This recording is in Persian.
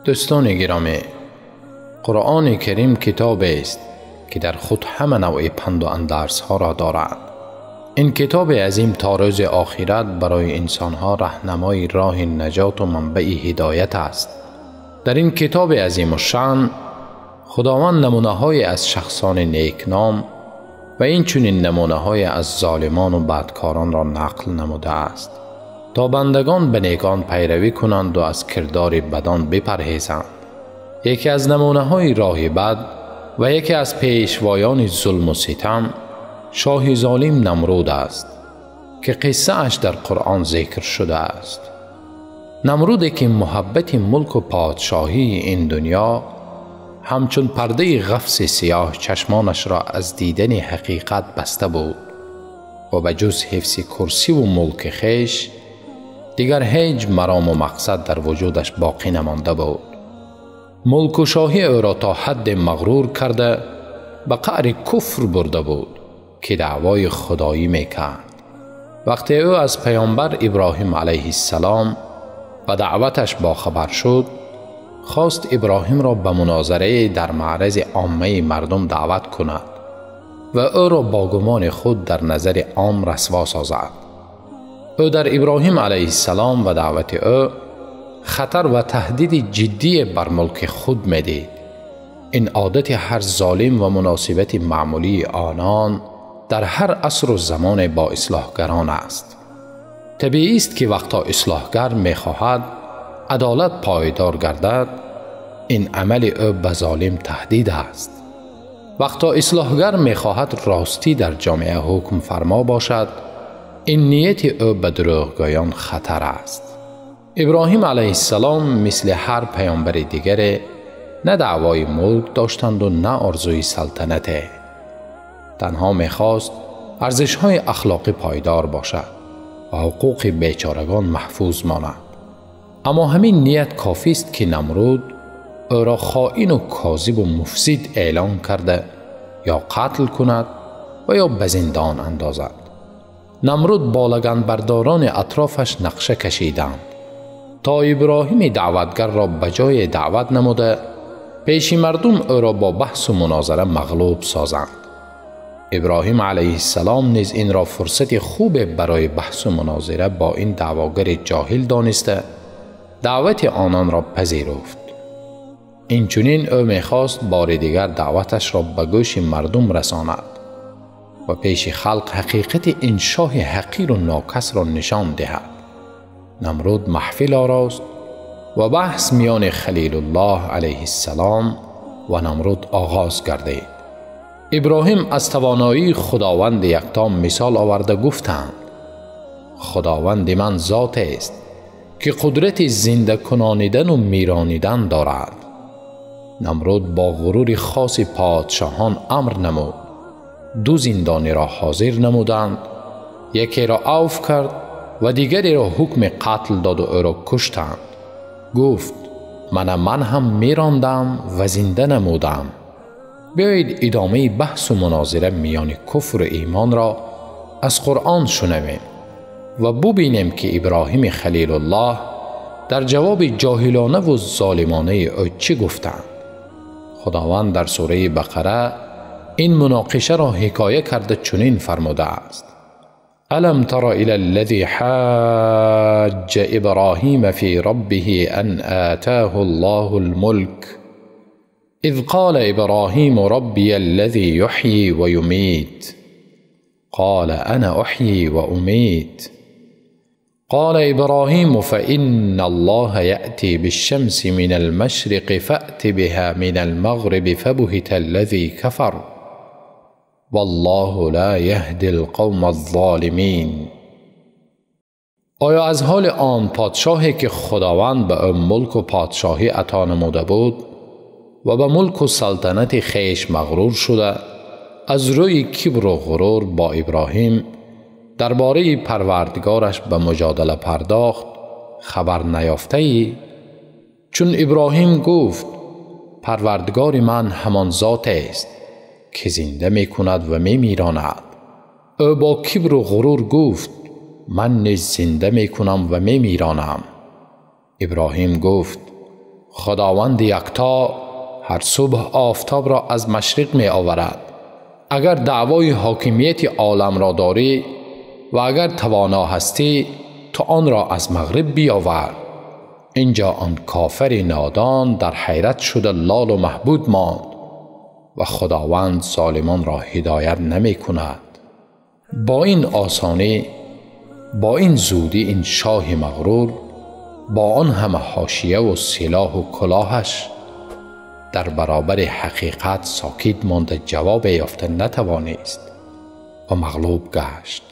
دوستان گرامی، قرآن کریم کتاب است که در خود همه نوع پند و اندرس ها را دارد. این کتاب عظیم تا روز آخرت برای انسان ها راهنمای راه نجات و منبع هدایت است. در این کتاب عظیم الشأن خداوند نمونه های از شخصان نیکنام و این چنین نمونه های از ظالمان و بدکاران را نقل نموده است تا بندگان به نیکان پیروی کنند و از کردار بدان بپرهیزند. یکی از نمونه های راه بد و یکی از پیشوایان ظلم و ستم شاه ظالم نمرود است که قصه اش در قرآن ذکر شده است. نمرودی که محبت ملک و پادشاهی این دنیا همچون پرده غفص سیاه چشمانش را از دیدن حقیقت بسته بود و به جز حفظ کرسی و ملک خیش دیگر هیچ مرام و مقصد در وجودش باقی نمانده بود. ملک و شاهی او را تا حد مغرور کرده به قعر کفر برده بود که دعوای خدایی میکرد. وقتی او از پیامبر ابراهیم علیه السلام و دعوتش باخبر شد، خواست ابراهیم را به مناظره در معرض عامه مردم دعوت کند و او را با گمان خود در نظر عام رسوا سازد. او در ابراهیم علیه السلام و دعوت او خطر و تهدید جدی بر ملک خود میدید. این عادت هر ظالم و مناسبت معمولی آنان در هر عصر و زمان با اصلاحگران است. طبیعی است که وقتا اصلاحگر میخواهد عدالت پایدار گردد، این عمل او به ظالم تهدید است. وقتا اصلاحگر میخواهد راستی در جامعه حکم فرما باشد، این نیت او به دروغگویان خطر است. ابراهیم علیه السلام مثل هر پیامبر دیگر نه دعوای ملک داشتند و نه آرزوی سلطنت. تنها میخواست ارزش‌های اخلاقی پایدار باشد و حقوق بیچارگان محفوظ ماند. اما همین نیت کافی است که نمرود او را خائن و کاذب و مفسد اعلام کرده یا قتل کند و یا به زندان اندازد. نمرود با لگنبرداران اطرافش نقشه کشیدند تا ابراهیم دعوتگر را به جای دعوت نموده پیش مردم او را با بحث و مناظره مغلوب سازند. ابراهیم علیه السلام نیز این را فرصت خوب برای بحث و مناظره با این دعواگر جاهل دانسته دعوت آنان را پذیرفت. این چنین او میخواست بار دیگر دعوتش را به گوش مردم رساند و پیش خلق حقیقت این شاه حقیر و ناکس را نشان دهد. نمرود محفل آراست و بحث میان خلیل الله علیه السلام و نمرود آغاز گردید. ابراهیم از توانایی خداوند یکتا مثال آورده گفتند: خداوند من ذات است که قدرت زنده کنانیدن و میرانیدن دارد. نمرود با غرور خاص پادشاهان امر نمود. دو زندانی را حاضر نمودند، یکی را عفو کرد و دیگری را حکم قتل داد و او را کشتند. گفت: من هم میراندم و زنده نمودم. بیایید ادامه بحث و مناظره میان کفر و ایمان را از قرآن شنویم و ببینیم که ابراهیم خلیل الله در جواب جاهلانه و ظالمانه او چه گفتند. خداوند در سوره بقره این مناقشه را حکایه کرده چنین فرموده است: الم تر الی الذی حاج ابراهیم فی ربه ان آتاه الله الملک اذ قال ابراهیم ربی الذی یحیی و یمیت قال انا احیی و امیت قال ابراهیم فإن الله یأتی بالشمس من المشرق فأت بها من المغرب فبهت الذی کفر والله لا یهدی القوم الظالمین. آیا از حال آن پادشاهی که خداوند به او ملک و پادشاهی عطا نموده بود و به ملک و سلطنت خیش مغرور شده از روی کبر و غرور با ابراهیم درباره پروردگارش به مجادله پرداخت خبر نیافته ای؟ چون ابراهیم گفت: پروردگار من همان ذات است که زنده می کند و می میراند. او با کبر و غرور گفت: من نیز زنده می کنم و می میرانم. ابراهیم گفت: خداوند یکتا هر صبح آفتاب را از مشرق می آورد. اگر دعوای حاکمیت عالم را داری و اگر توانا هستی تو آن را از مغرب بیاور. اینجا آن کافر نادان در حیرت شده لال و محبود ماند و خداوند ظالمان را هدایت نمی کند. با این آسانی، با این زودی این شاه مغرور با آن همه حاشیه و سلاح و کلاهش در برابر حقیقت ساکت مانده جواب یافته نتوانست و مغلوب گشت.